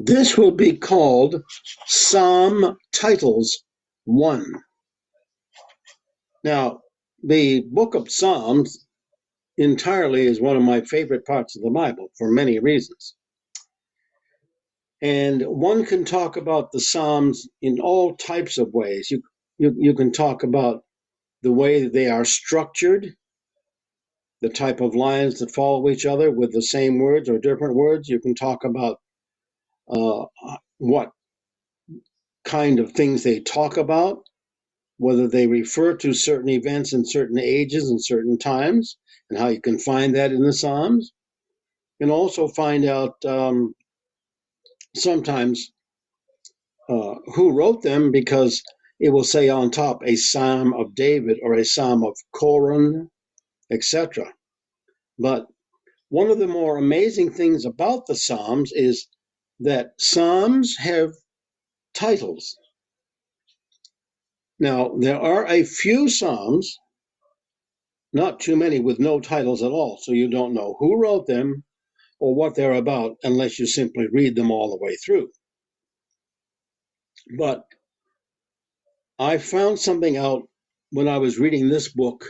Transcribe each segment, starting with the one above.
This will be called Psalm Titles 1. Now, the book of Psalms entirely is one of my favorite parts of the Bible for many reasons. And one can talk about the Psalms in all types of ways. You can talk about the way they are structured, the type of lines that follow each other with the same words or different words. You can talk about what kind of things they talk about, whether they refer to certain events in certain ages and certain times, and how you can find that in the Psalms. You can also find out sometimes who wrote them, because it will say on top a Psalm of David or a Psalm of Korah, etc. But one of the more amazing things about the Psalms is that Psalms have titles. Now, there are a few Psalms, not too many, with no titles at all, so you don't know who wrote them or what they're about unless you simply read them all the way through. But I found something out when I was reading this book,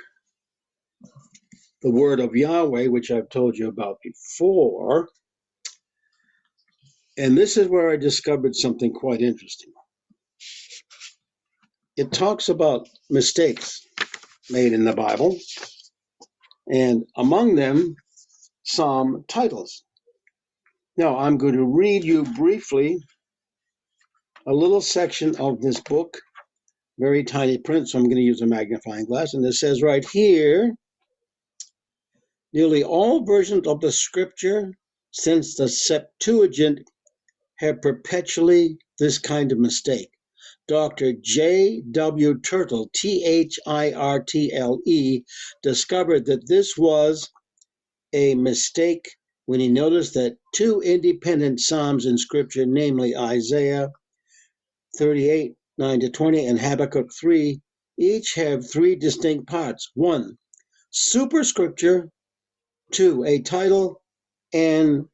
The Word of Yahweh, which I've told you about before. And this is where I discovered something quite interesting. It talks about mistakes made in the Bible, and among them, Psalm titles. Now, I'm going to read you briefly a little section of this book, very tiny print, so I'm going to use a magnifying glass. And it says right here, nearly all versions of the scripture since the Septuagint have perpetually this kind of mistake. Dr. J.W. Turtle, Thirtle, discovered that this was a mistake when he noticed that two independent Psalms in Scripture, namely Isaiah 38, 9-20, and Habakkuk 3, each have three distinct parts. 1, superscripture. 2, a title, and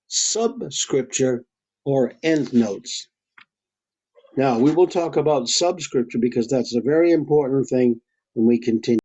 subscripture or endnotes. Now, we will talk about subscripture because that's a very important thing when we continue.